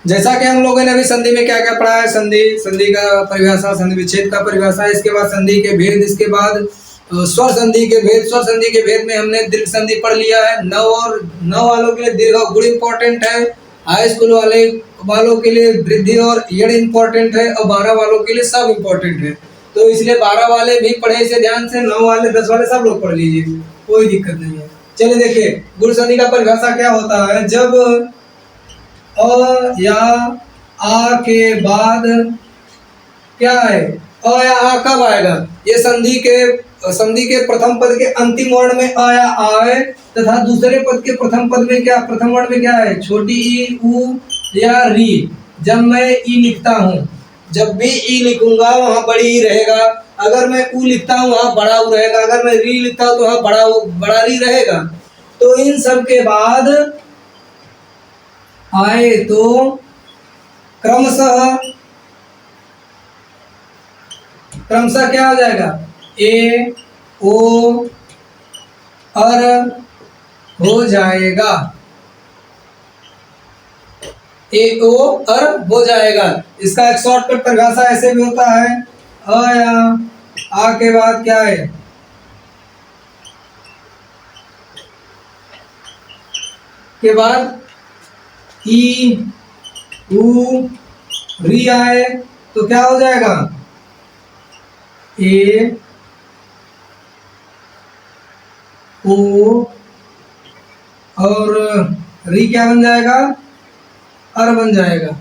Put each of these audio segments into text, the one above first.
जैसा कि हम लोगों ने अभी संधि में क्या क्या पढ़ा है, संधि, संधि का परिभाषा, संधि विच्छेद का परिभाषा, इसके बाद संधि के भेद, इसके बाद स्वर संधि के भेद। स्वर संधि के भेद में हमने दीर्घ संधि पढ़ लिया है। नव और नव वालों के लिए दीर्घ और गुण इंपॉर्टेंट है, हाई स्कूल वालों के लिए वृद्धि और यड़ इंपॉर्टेंट है, और 12 वालों के लिए सब इंपॉर्टेंट है। तो इसलिए 12 वाले भी पढ़े इसे ध्यान से, 9 वाले 10 वाले सब लोग पढ़ लीजिए, कोई दिक्कत नहीं है। चलिए देखिए, गुण संधि का परिभाषा क्या होता है। जब अ या आ के बाद क्या है, अ या आ कब आएगा, ये संधि के प्रथम पद के अंतिम वर्ण में अ या आ है, तथा दूसरे पद के प्रथम पद में क्या, प्रथम वर्ण में क्या है, छोटी ई, उ या री। जब मैं ई लिखता हूँ, जब भी ई लिखूंगा वहां बड़ी ई रहेगा, अगर मैं उ लिखता हूँ वहां बड़ा उ रहेगा, अगर मैं री लिखता हूँ तो वहां बड़ा री रहेगा। तो इन सब के बाद आए तो क्रमशः क्या हो जाएगा, ए ओ अर हो जाएगा, ए ओ अर हो जाएगा। इसका एक शॉर्टकट परिभाषा ऐसे भी होता है, अ या आ के बाद क्या है, के बाद ई उ री आए तो क्या हो जाएगा, ए ओ और री क्या बन जाएगा, अर बन जाएगा।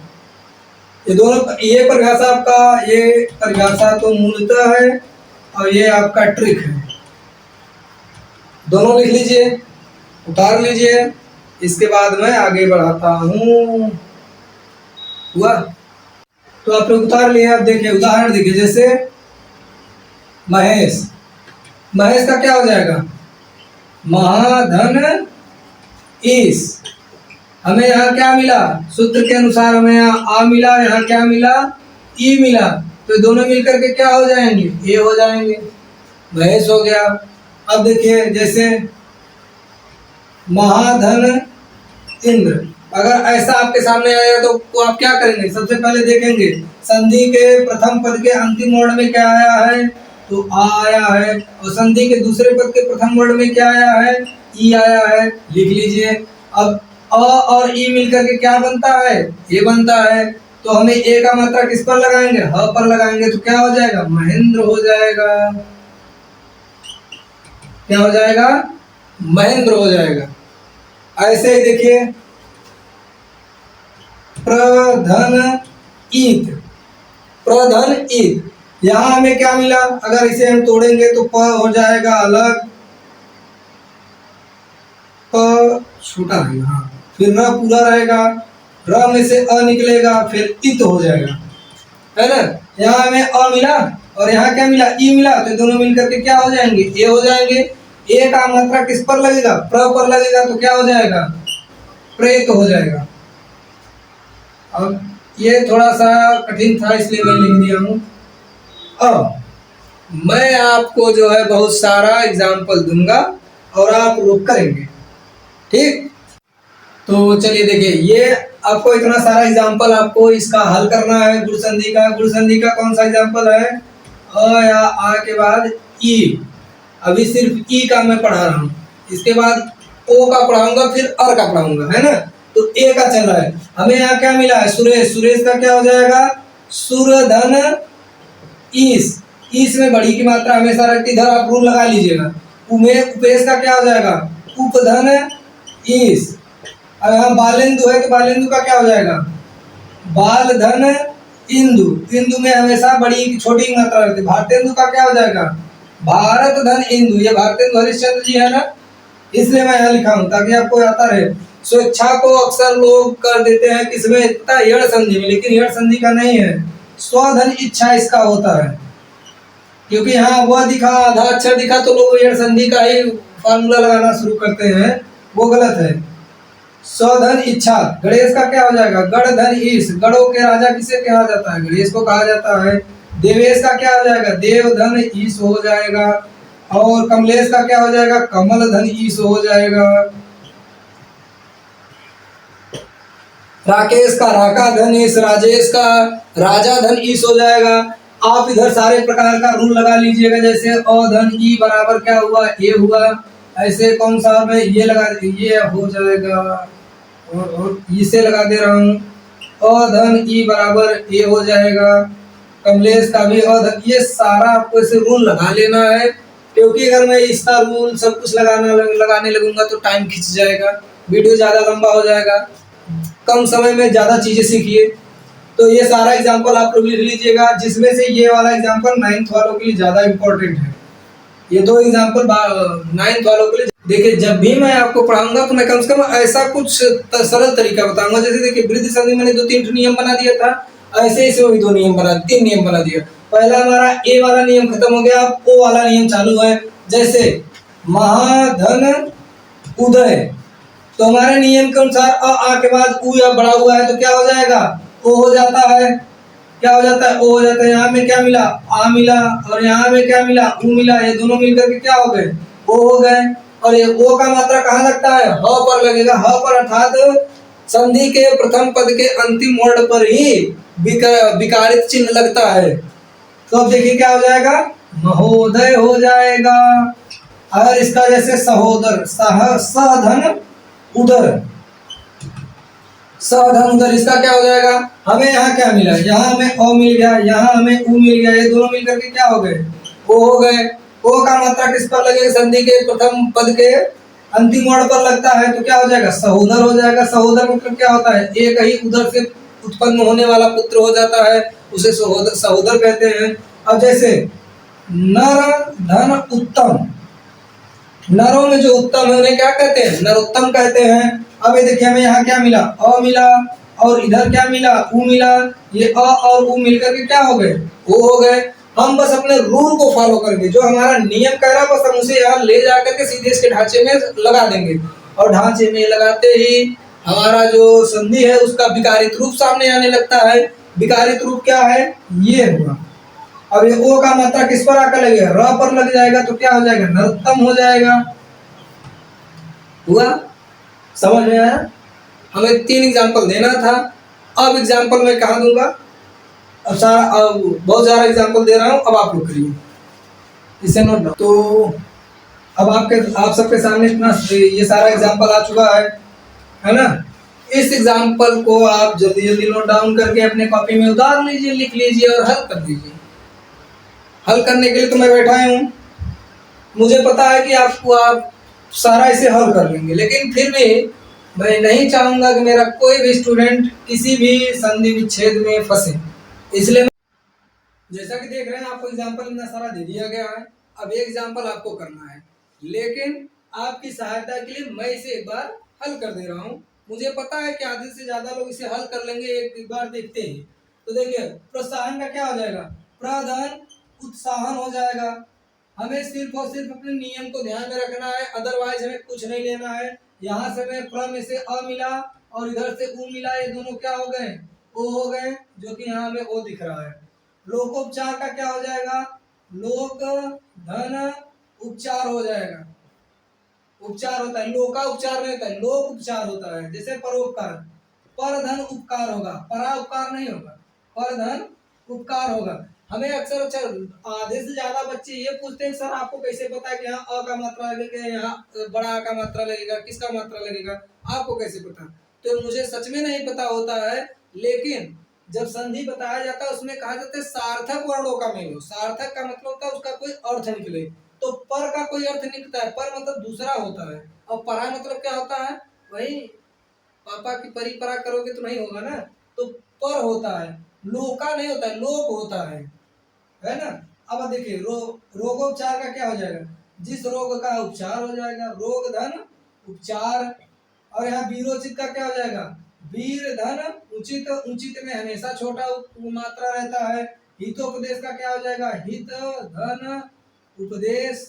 ये दोनों, ये परिभाषा आपका, ये परिभाषा तो मूलतः है और ये आपका ट्रिक है। दोनों लिख लीजिए, उतार लीजिए, इसके बाद मैं आगे बढ़ाता हूँ। हुआ तो आप लोग उतार लिए। अब देखिए उदाहरण देखिए, जैसे महेश, महेश का क्या हो जाएगा, महाधन ईश। हमें यहाँ क्या मिला, सूत्र के अनुसार हमें यहाँ आ मिला, यहाँ क्या मिला, ई मिला, तो दोनों मिलकर के क्या हो जाएंगे, ए हो जाएंगे, महेश हो गया। अब देखिए जैसे महाधन इंद्र, अगर ऐसा आपके सामने आएगा तो आप क्या करेंगे, सबसे पहले देखेंगे संधि के प्रथम पद के अंतिम वर्ण में क्या आया है, तो आ आया है, और संधि के दूसरे पद के प्रथम वर्ण में क्या आया है, ई आया है, लिख लीजिए। अब अ और ई मिलकर के क्या बनता है, ये बनता है, तो हमें ए का मात्रा किस पर लगाएंगे, ह पर लगाएंगे, तो क्या हो जाएगा, महेंद्र हो जाएगा। क्या हो जाएगा, महेंद्र हो जाएगा। ऐसे ही देखिए प्रधन ईत, प्रधन ईत, यहां हमें क्या मिला, अगर इसे हम तोड़ेंगे तो प हो जाएगा अलग, प छोटा रहेगा, हाँ, फिर र पूरा रहेगा, र में से अ निकलेगा, फिर इत हो जाएगा, है ना। यहाँ हमें अ मिला और यहाँ क्या मिला, ई मिला, तो दोनों मिलकर के क्या हो जाएंगे, ए हो जाएंगे। ए का मात्रा किस पर लगेगा, प्र पर लगेगा, तो क्या हो जाएगा, प्रेत हो जाएगा। अब ये थोड़ा सा कठिन था इसलिए मैं लिख दिया हूँ। अब मैं आपको जो है बहुत सारा एग्जाम्पल दूंगा और आप लोग करेंगे, ठीक। तो चलिए देखिए, ये आपको इतना सारा एग्जाम्पल आपको इसका हल करना है। गुण संधि का, गुण संधि का कौन सा एग्जाम्पल है, अ या आ के बाद ई, अभी सिर्फ ई का मैं पढ़ा रहा हूँ, इसके बाद ओ का पढ़ाऊंगा, फिर अर का पढ़ाऊंगा, है ना। तो ए का चल रहा है, हमें यहाँ क्या मिला है, सुरेश, सुरेश का क्या हो जाएगा, सुरधन ईश, ईश में बड़ी की मात्रा हमेशा रखती, इधर आप रूल लगा लीजिएगा। उमेश, उपेश का क्या हो जाएगा, उपधन ईश। अब यहाँ बालेंदु है तो बालेंदु का क्या हो जाएगा, बाल धन इंदु, इंदु में हमेशा बड़ी की छोटी की मात्रा रहती है। भारतेंदु का क्या हो जाएगा, भारत धन इंदु, ये भारतेंदु हरिश्चंद्र जी है ना, इसलिए मैं यहाँ लिखा हूँ ताकि आपको आता रहे। स्वेच्छा को अक्सर लोग कर देते हैं किसमें, इतना यड़ संधि में, लेकिन यड़ संधि का नहीं है, स्वधन इच्छा इसका होता है, क्योंकि यहाँ वह दिखा, आधा अक्षर दिखा तो लोग यड़ संधि का ही फार्मूला लगाना शुरू करते हैं, वो गलत है। स्वधन इच्छा, गणेश का क्या हो जाएगा, गण धन ईश, गणों के राजा किसे कहा जाता है, गणेश को कहा जाता है। देवेश का क्या हो जाएगा, देव धन ईश हो जाएगा, और कमलेश का क्या हो जाएगा, कमल धन ईश हो जाएगा। राकेश का राका धनेश, राजेश का राजा धन ईश हो जाएगा। आप इधर सारे प्रकार का रूल लगा लीजिएगा, जैसे अ धन ई बराबर क्या हुआ, ए हुआ। ऐसे कौन सा मैं ये लगा, ये हो जाएगा, और इसे लगा दे रहा हूँ। अ धन ई बराबर ए हो जाएगा। कमलेश का भी अ धन, ये सारा आपको ऐसे रूल लगा लेना है, क्योंकि अगर मैं इसका रूल सब कुछ लगाने लगूंगा तो टाइम खिंच जाएगा, वीडियो ज़्यादा लंबा हो जाएगा। कम समय में ज़्यादा चीज़ें सीखिए। तो ये सारा एग्जाम्पल आप लोग लिख लीजिएगा, जिसमें से ये वाला एग्जाम्पल 9th वालों के लिए ज़्यादा इम्पोर्टेंट है। ये दो एग्जाम्पल 9th वालों के लिए। देखिए, जब भी मैं आपको पढ़ाऊंगा तो मैं कम से कम ऐसा कुछ सरल तरीका बताऊंगा। जैसे देखिए, वृद्धि संधि मैंने 2-3 नियम बना दिया था, ऐसे इसमें भी 3 नियम बना दिया। पहला हमारा ए वाला नियम खत्म हो गया, अब ओ वाला नियम चालू है। जैसे महाधन उदय, तो हमारे नियम के अनुसार आ के बाद उ या बड़ा हुआ है तो क्या हो जाएगा, ओ हो जाता है। क्या हो जाता है, ओ हो जाता है। यहाँ में क्या मिला, आ मिला, और यहाँ में क्या मिला, उ मिला। ये दोनों मिलकर के क्या हो गए, ओ हो गए। और ये ओ का मात्रा कहाँ लगता है, ह पर लगेगा। ह पर अर्थात संधि के प्रथम पद के अंतिम वर्ण पर ही विकारित चिन्ह लगता है। तो अब देखिए क्या हो जाएगा, महोदय हो जाएगा। अगर इसका जैसे सहोदर, सधन उदर, सधन उदर, इसका क्या हो जाएगा। हमें यहाँ क्या मिला, यहाँ हमें अ मिल गया, यहाँ हमें उ मिल गया। ये दोनों मिलकर के क्या हो गए, ओ हो गए। ओ का मात्रा किस पर लगेगा, संधि के प्रथम पद के अंतिम वर्ण पर लगता है, तो क्या हो जाएगा, सहोदर हो जाएगा। सहोदर मतलब क्या होता है, एक ही उदर से उत्पन्न होने वाला पुत्र हो जाता है, उसे सहोदर सहोदर कहते हैं। अब जैसे नर धन उत्तम, नरों में जो उत्तम है उन्हें क्या कहते हैं, नरोत्तम कहते हैं। अब ये देखिए, हमें यहाँ क्या मिला, अ मिला, और इधर क्या मिला, उ मिला। ये अ और उ मिलकर के क्या हो गए, ओ हो गए। हम बस अपने रूल को फॉलो करके, जो हमारा नियम कह रहा है, बस हम उसे यहाँ ले जाकर के सीधे इसके ढांचे में लगा देंगे, और ढांचे में लगाते ही हमारा जो संधि है उसका विकारित रूप सामने आने लगता है। विकारित रूप क्या है, ये हुआ। अब ये ओ का मात्रा किस पर आकर लगेगा, र पर लग जाएगा, तो क्या हो जाएगा, नरोत्तम हो जाएगा। हुआ, समझ में आया। हमें 3 एग्जाम्पल देना था। अब एग्जाम्पल मैं कहाँ दूंगा, अब सारा, अब बहुत सारा एग्जाम्पल दे रहा हूँ, अब आप लोग करिए, इसे नोट डाउन। तो अब आप सबके सामने इतना ये सारा एग्जाम्पल आ चुका है ना। इस एग्जाम्पल को आप जल्दी जल्दी नोट डाउन करके अपने कॉपी में उतार लीजिए, लिख लीजिए और हल कर दीजिए। हल करने के लिए तो मैं बैठा ही हूँ, मुझे पता है कि आप सारा इसे हल कर लेंगे, लेकिन फिर भी मैं नहीं चाहूंगा कि मेरा कोई भी स्टूडेंट किसी भी संधि विच्छेद में फंसे। इसलिए जैसा कि देख रहे हैं, आपको एग्जाम्पल इतना सारा दे दिया गया है। अब एक एग्जाम्पल आपको करना है, लेकिन आपकी सहायता के लिए मैं इसे एक बार हल कर दे रहा हूँ। मुझे पता है कि आधे से ज्यादा लोग इसे हल कर लेंगे एक बार देखते ही। तो देखिए, प्रोत्साहन का क्या हो जाएगा, प्रधन उत्साहन हो जाएगा। हमें सिर्फ और सिर्फ अपने नियम को ध्यान में रखना है, अदरवाइज हमें कुछ नहीं लेना है। यहाँ से हमें प्र में से अ मिला और इधर से उ मिला, ये दोनों क्या हो गए, ओ हो गए, जो कि यहाँ हमें ओ दिख रहा है। लोकोपचार का क्या हो जाएगा, लोक धन उपचार हो जाएगा। उपचार होता है, लोका उपचार नहीं होता है, लोक उपचार होता है। जैसे परोपकार, पर धन उपकार होगा, परा उपकार नहीं होगा, पर धन उपकार होगा। हमें अक्सर अक्सर आधे से ज्यादा बच्चे ये पूछते हैं, सर आपको कैसे पता है कि यहाँ अ का मात्रा लगेगा, यहाँ बड़ा का मात्रा लगेगा, किसका मात्रा लगेगा, आपको कैसे पता। तो मुझे सच में नहीं पता होता है, लेकिन जब संधि बताया जाता है उसमें कहा जाता है सार्थक वर्णों का मेल हो। सार्थक का मतलब होता है उसका कोई अर्थ निकले। तो पर का कोई अर्थ निकलता है, पर मतलब दूसरा होता है, और परा मतलब क्या होता है, वही पापा की परिपरा करोगे तो नहीं होगा ना, तो पर होता है, लोका नहीं होता है, लोक होता है ना। अब देखिए, रोगोपचार का क्या हो जाएगा, जिस रोग का उपचार हो जाएगा, रोग धन उपचार। और यहाँ वीरोचित का क्या हो जाएगा, वीर धन उचित। उचित में हमेशा छोटा मात्रा रहता है। हितोपदेश का क्या हो जाएगा, हित धन उपदेश।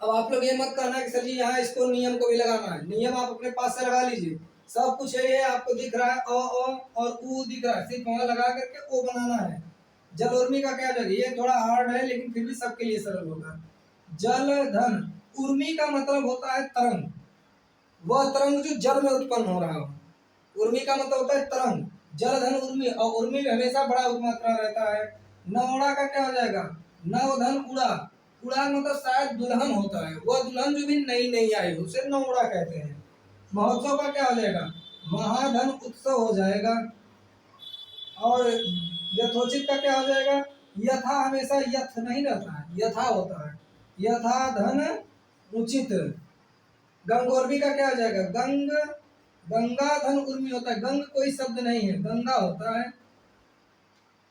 अब आप लोग ये मत कहना कि सर जी यहाँ इसको नियम को भी लगाना है, नियम आप अपने पास से लगा लीजिए। सब कुछ है, ये आपको दिख रहा है, अ और उ दिख रहा है, सिर्फ वहां लगा करके ओ बनाना है। जल उर्मी का क्या जगह, ये थोड़ा हार्ड है लेकिन फिर भी सबके लिए सरल होगा। जल धन, उर्मी का मतलब होता है तरंग, वह तरंग जो जल में उत्पन्न हो रहा हो। उर्मी का मतलब होता है तरंग, जल धन उर्मी, और उर्मी में हमेशा बड़ा उपमात्रा रहता है। नवड़ा का क्या हो जाएगा, नव धन उड़ा, उड़ा मतलब शायद दुल्हन होता है, वह दुल्हन जो भी नई नई आई उसे नवड़ा कहते हैं। महोत्सव का क्या हो जाएगा, महाधन उत्सव हो जाएगा। और यथोचित का क्या हो जाएगा, यथा हमेशा यथ नहीं रहता है, यथा होता है, यथा धन उचित। गंगोर्वी का क्या हो जाएगा, गंग, गंगा धन उर्मी होता है, गंग कोई शब्द नहीं है, गंगा होता है।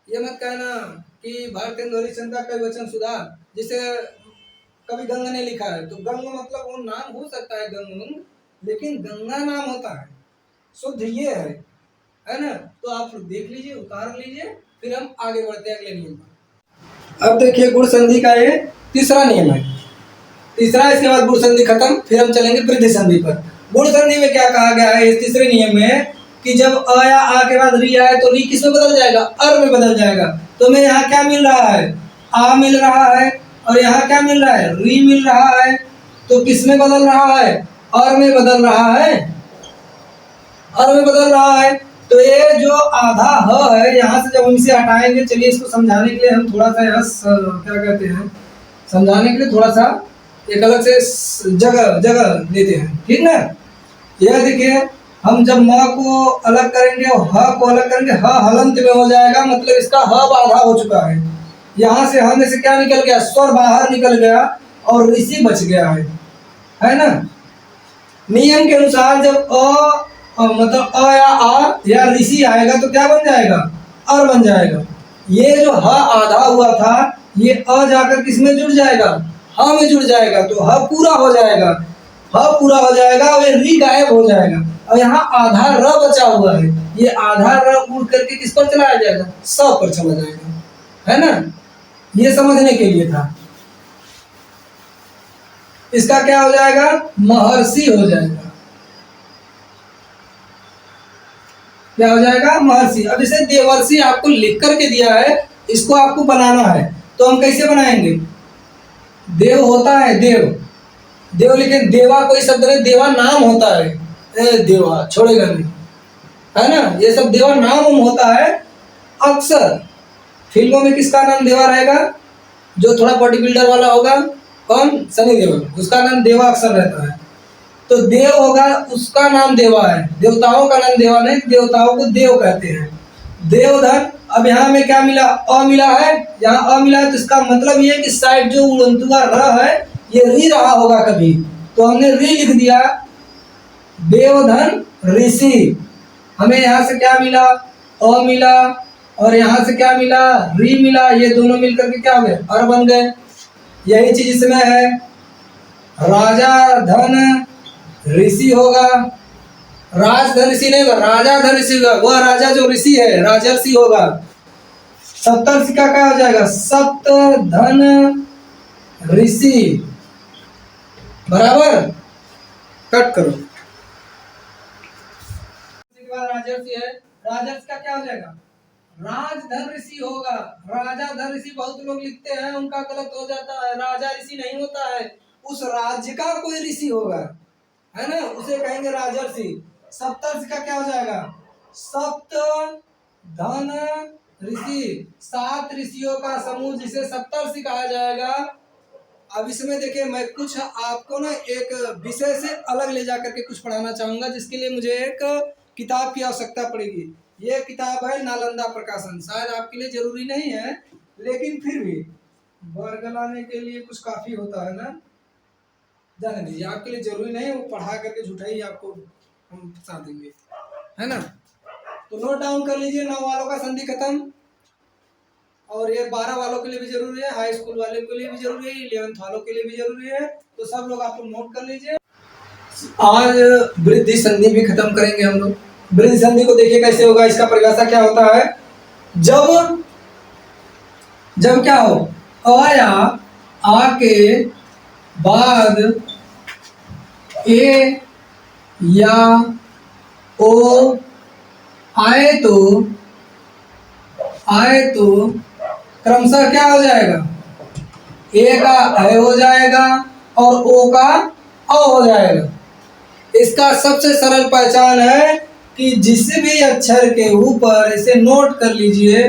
ये मत कहना कि भारतेंदु हरिश्चंद्र का कई वचन सुधार, जिसे कभी गंग ने लिखा है, तो गंग मतलब वो नाम हो सकता है गंग, लेकिन गंगा नाम होता है, शुद्ध ये है ना। तो आप देख लीजिए, उतार लीजिए, फिर हम आगे बढ़ते हैं अगले नियम पर। अब देखिए गुण संधि का ये तीसरा नियम है, तीसरा, इसके बाद गुण संधि खत्म, फिर हम चलेंगे वृद्धि संधि पर। गुण संधि में क्या कहा गया है इस तीसरे नियम में, कि जब अ या आ के बाद री आए तो री किस में बदल जाएगा, अर में बदल जाएगा। तो हमें यहाँ क्या मिल रहा है, आ मिल रहा है, और यहाँ क्या मिल रहा है, री मिल रहा है। तो किस में बदल रहा है, अर में बदल रहा है, अर में बदल रहा है। तो ये जो आधा ह है, यहाँ से जब हम इसे हटाएंगे, चलिए इसको समझाने के लिए हम थोड़ा सा यहाँ क्या कहते हैं, समझाने के लिए थोड़ा सा एक अलग से जगह जगह देते हैं, ठीक ना। यह देखिए, हम जब म को अलग करेंगे और ह को अलग करेंगे, ह हलंत में हो जाएगा, मतलब इसका ह बाधा हो चुका है। यहाँ से ह में से क्या निकल गया, स्वर बाहर निकल गया और ऋषि बच गया है ना। नियम के अनुसार जब मतलब अ या ऋषि आएगा तो क्या बन जाएगा, अर बन जाएगा। ये जो ह आधा हुआ था, ये अ जाकर किस में जुड़ जाएगा, ह में जुड़ जाएगा, तो ह पूरा हो जाएगा, ह पूरा हो जाएगा और ये री गायब हो जाएगा। और यहाँ आधा र बचा हुआ है, ये आधा र उड़ करके किस पर चला जाएगा, स पर चला जाएगा, है ना। ये समझने के लिए था। इसका क्या हो जाएगा, महर्षि हो जाएगा, क्या हो जाएगा, महर्षि। अब इसे देवर्षि आपको लिख करके दिया है, इसको आपको बनाना है, तो हम कैसे बनाएंगे, देव होता है, देव, देव, लेकिन देवा कोई शब्द नहीं, देवा नाम होता है, देवा छोड़ेगा नहीं, है ना। ये सब देवा नाम होता है। अक्सर फिल्मों में किसका नाम देवा रहेगा, जो थोड़ा बॉडी बिल्डर वाला होगा, कौन, सनी देओल, उसका नाम देवा अक्सर रहता है। तो देव होगा, उसका नाम देवा है, देवताओं का नाम देवा नहीं, देवताओं को देव कहते हैं। देवधन, अब यहाँ में क्या मिला, अ मिला है, यहाँ अ मिला है, तो इसका मतलब ये है कि साइड जो उड़ंतुआ र है, ये री रहा होगा कभी, तो हमने री लिख दिया। देवधन ऋषि, हमें यहाँ से क्या मिला, अ मिला, और यहाँ से क्या मिला, री मिला, ये दोनों मिलकर के क्या हो गए, अर बन गए। यही चीज इसमें है, राजा धन ऋषि होगा, राज धन ऋषि नहीं होगा, राजा धन ऋषि होगा, वह राजा जो ऋषि है राजर्षि होगा। सप्तर्षि का क्या हो जाएगा, सप्त धन ऋषि, बराबर, कट करो। राजर्षि है, राजर्षि का क्या हो जाएगा, राजधन ऋषि होगा। राजा धन ऋषि बहुत लोग लिखते हैं, उनका गलत हो जाता है, राजा ऋषि नहीं होता है, उस राज्य का कोई ऋषि होगा, है ना, उसे कहेंगे राजर्षि। सप्तर्षि का क्या हो जाएगा, सप्त धन ऋषि, 7 ऋषियों का समूह जिसे सप्तर्षि कहा जाएगा। अब इसमें देखिए, मैं कुछ आपको ना एक विषय से अलग ले जाकर के कुछ पढ़ाना चाहूंगा, जिसके लिए मुझे एक किताब की आवश्यकता पड़ेगी। ये किताब है नालंदा प्रकाशन, शायद आपके लिए जरूरी नहीं है, लेकिन फिर भी वर्ग लाने के लिए कुछ काफी होता है ना, जाने दीजिए, आपके लिए जरूरी नहीं, वो पढ़ा करके झूठा ही आपको हम फंसा देंगे, है ना। तो नोट डाउन कर लीजिए, 9 वालों का संधि खत्म, और ये 12 वालों के लिए भी जरूरी है, हाई स्कूल वाले के लिए भी जरूरी है, 11th वालों के लिए भी जरूरी है, तो सब लोग आप लोग नोट कर लीजिए। आज वृद्धि संधि भी खत्म करेंगे हम लोग। वृद्धि संधि को देखिए कैसे होगा, इसका परिभाषा क्या होता है, जब जब क्या हो, आया आ के बाद ए या ओ आए तो क्रमशः क्या हो जाएगा, ए का अ हो जाएगा और ओ का अ हो जाएगा। इसका सबसे सरल पहचान है कि जिस भी अक्षर के ऊपर इसे नोट कर लीजिए,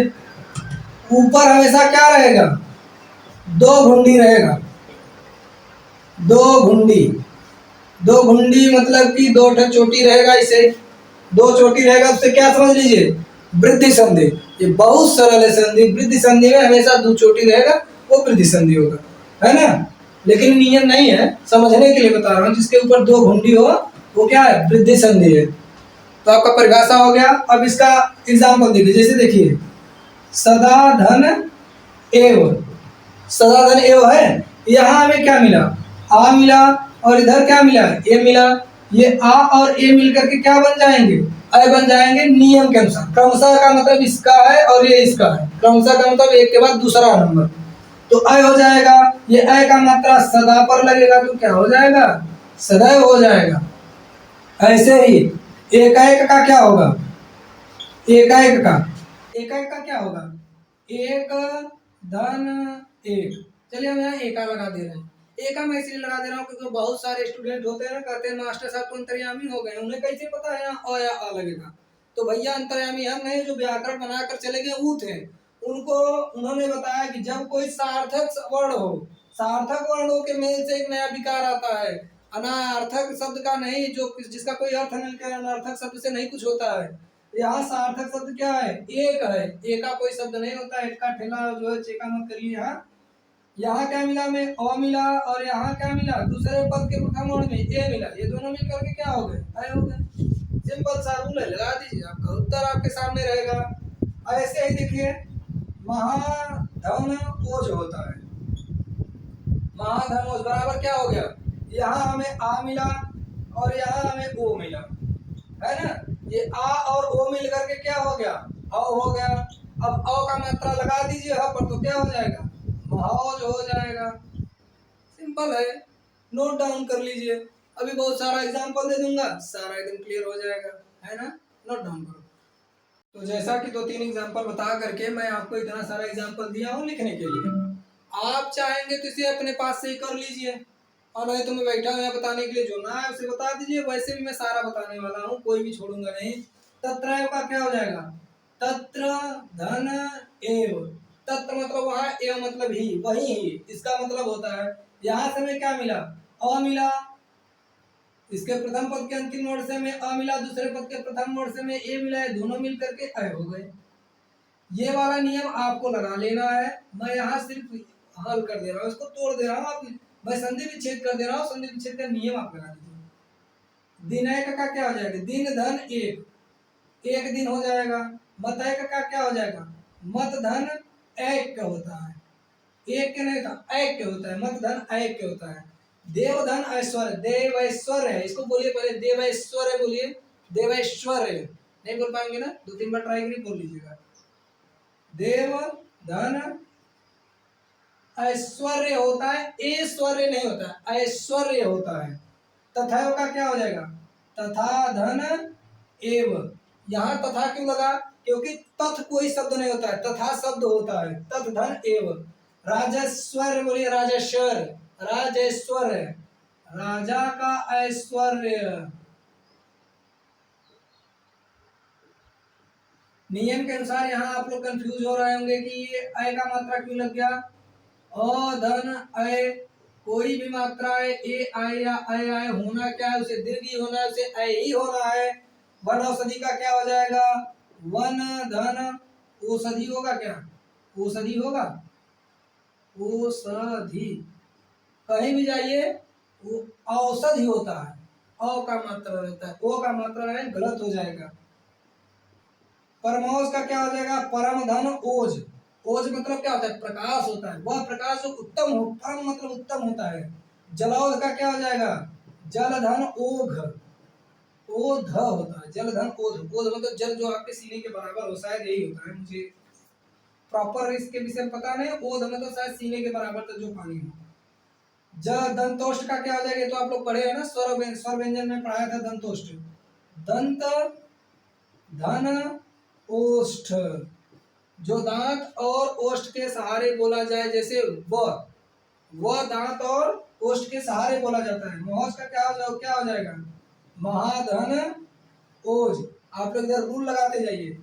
ऊपर हमेशा क्या रहेगा, दो घुंडी रहेगा। दो घुंडी, दो घुंडी मतलब कि दो चोटी रहेगा, इसे दो चोटी रहेगा, उससे क्या समझ लीजिए, वृद्धि संधि। ये बहुत सरल है संधि, वृद्धि संधि में हमेशा दो चोटी रहेगा, वो वृद्धि संधि होगा, है ना। लेकिन नियम नहीं है, समझने के लिए बता रहा हूँ, जिसके ऊपर दो घुंडी हो वो क्या है, वृद्धि संधि है। तो आपका परिभाषा हो गया। अब इसका एग्जाम्पल देखिए, जैसे देखिए सदा धन एव, सदा धन एव है, यहाँ हमें क्या मिला, आ मिला, और इधर क्या मिला, ए मिला। ये आ और ए मिलकर के क्या बन जाएंगे, अय बन जाएंगे नियम के अनुसार। क्रमशः का मतलब इसका है और ये इसका है, क्रमशः का मतलब एक के बाद दूसरा नंबर, तो अय हो जाएगा। ये अय का मात्रा सदा पर लगेगा तो क्या हो जाएगा, सदैव हो जाएगा। ऐसे ही एकाएक का क्या होगा, एकाएक का, एकाएक का क्या होगा, एक धन एक। चलिए हम यहाँ एका लगा दे रहे हैं। एका मैं इसलिए लगा दे रहा हूँ क्योंकि बहुत सारे स्टूडेंट होते हैं ना, कहते हैं मास्टर साहब तो अंतर्यामी हो गए, उन्हें कैसे पता है यहाँ अ या आ लगेगा। तो भैया अंतर्यामी हम नहीं, जो व्याकरण बनाकर चले गए वो थे। उनको उन्होंने बताया कि जब कोई सार्थक वर्ण हो, सार्थक वर्णों के मेल से एक नया विकार आता है, अनार्थक शब्द का नहीं, जो जिसका कोई अर्थ नहीं, क्या अनार्थक शब्द से नहीं कुछ होता है। यहाँ सार्थक शब्द क्या है, एक है, एक का कोई शब्द नहीं होता है, एक का ठेला जो है चेका मत करिए। यहाँ क्या मिला, हमें अ मिला, और यहाँ क्या मिला, दूसरे पद के प्रथम वर्ण में ए मिला, ये दोनों मिल करके क्या हो गए, अय हो गए। सिंपल सा रूल है, लगा दीजिए, आपका उत्तर आपके सामने रहेगा। ऐसे ही देखिए महाधन ओज होता है, महाधन ओज बराबर क्या हो गया, यहाँ हमें आ मिला और यहाँ हमें ओ मिला, है ना। ये आ और ओ मिल करके क्या हो गया, अ हो गया। अब अ का मात्रा लगा दीजिए ह पर, तो क्या हो जाएगा, महाओज हो जाएगा। सिंपल है, नोट डाउन कर लीजिए। अभी बहुत सारा एग्जांपल दे दूंगा, सारा एकदम क्लियर हो जाएगा, है ना। नोट डाउन करो। तो जैसा कि दो तीन एग्जांपल बता करके मैं आपको इतना सारा एग्जांपल दिया हूँ लिखने के लिए, आप चाहेंगे तो इसे अपने पास से ही कर लीजिए, और नहीं तो मैं बैठा हूँ यहाँ बताने के लिए, जो ना है उसे बता दीजिए। वैसे भी मैं सारा बताने वाला हूँ, कोई भी छोड़ूंगा नहीं। तत्र का क्या हो जाएगा, तत्र धन एव, तत्र मतलब वहाँ, एव मतलब ही, वही ही, इसका मतलब होता है। यहाँ से हमें क्या मिला, अ मिला, इसके प्रथम पद के अंतिम वर्ण से हमें अ मिला, दूसरे पद के प्रथम वर्ण से हमें ए मिला, दोनों मिल करके अय हो गए। ये वाला नियम आपको लगा लेना है, मैं यहाँ सिर्फ हल कर दे रहा हूँ, इसको तोड़ दे रहा हूँ। आप, मैं संधि विच्छेद कर दे रहा हूँ, संधि विच्छेद का नियम आप लगा दीजिए। दिन एक का क्या हो जाएगा, दिन धन एक, एक दिन हो जाएगा। मत एक का क्या हो जाएगा, मत धन एक का होता है, एक के नहीं होता, एक के होता है, मत धन एक के होता है। देव धन ऐश्वर्य, देव ऐश्वर्य है, इसको बोलिए पहले, देव ऐश्वर्य बोलिए, देव ऐश्वर्य। नहीं बोल पाएंगे ना, दो तीन बार ट्राई करिए, बोल लीजिएगा। देव धन ऐश्वर्य होता है, ऐश्वर्य नहीं होता है, ऐश्वर्य होता है। तथा का क्या हो जाएगा, तथा धन एव। यहाँ तथा क्यों लगा, क्योंकि तथ कोई शब्द नहीं होता है, तथा शब्द होता है, तथ धन एव। राजेश्वर बोलिए, राजेश्वर, राजेश्वर, राजा का ऐश्वर्य। नियम के अनुसार यहाँ आप लोग कंफ्यूज हो रहे होंगे कि ये अय का मात्रा क्यों लग गया, अ धन अय, कोई भी मात्रा है, ए आय या अय आय, होना क्या है, उसे दीर्घ होना है, उसे अय ही होना है। वन औषधि का क्या हो जाएगा, वन धन औषधि होगा, क्या औषधि होगा, औषधि। कहीं भी जाइए वो औषधि होता है, अ का मात्रा रहता है, ओ का मात्रा है, गलत हो जाएगा। परमोज का क्या हो जाएगा, परम धन ओज, ओज मतलब क्या होता है, प्रकाश होता है, वह प्रकाश जो उत्तम हो, परम मतलब उत्तम होता है। जलौध का क्या हो जाएगा, जल धन ओघ, ओध होता है, जल धन ओध, ओध मतलब जल जो आपके सीने के बराबर हो, शायद यही होता है, मुझे प्रॉपर इसके विषय में पता नहीं। ओध मतलब शायद सीने के बराबर तक जो पानी हो। ज दंतोष्ट का क्या हो जाएगा, तो आप लोग पढ़े हैं ना, स्वर व्यंजन में पढ़ाया था दंतोष्ट, दंत धन ओष्ठ, जो दांत और ओष्ठ के सहारे बोला जाए, जैसे वह दांत और ओष्ठ के सहारे बोला जाता है। महोज का क्या हो जाएगा, महाधन ओज, आप लोग इधर रूल लगाते जाइए।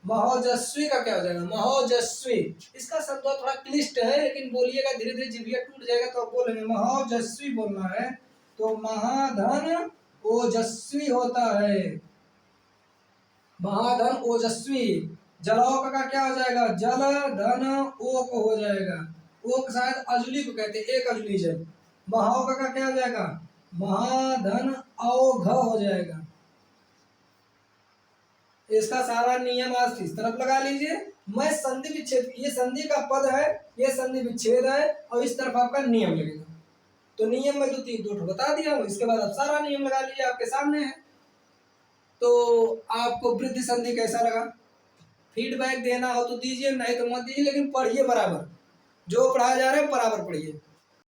महोजस्वी का क्या हो जाएगा? महोजस्वी। इसका शब्द थोड़ा क्लिष्ट है, लेकिन बोलिएगा धीरे धीरे जिभ्या टूट जाएगा तो आप बोलेंगे। महोजस्वी बोलना है तो महाधन ओजस्वी होता है। महाधन ओजस्वी। जलौक का क्या हो जाएगा? जल धन ओक हो जाएगा। ओक शायद अजली को कहते हैं, एक अजली जल। महाओक का क्या हो जाएगा? महाधन अवघ हो जाएगा। इसका सारा नियम आज इस तरफ लगा लीजिए। मैं संधि विच्छेद, ये संधि का पद है, ये संधि विच्छेद है, और इस तरफ आपका नियम लगेगा। तो नियम में दो बता दिया हूं, इसके बाद आप सारा नियम लगा लीजिए, आपके सामने है। तो आपको वृद्धि संधि कैसा लगा? फीडबैक देना हो तो दीजिए, नहीं तो मत दीजिए, लेकिन पढ़िए बराबर। जो पढ़ाया जा रहा है बराबर पढ़िए।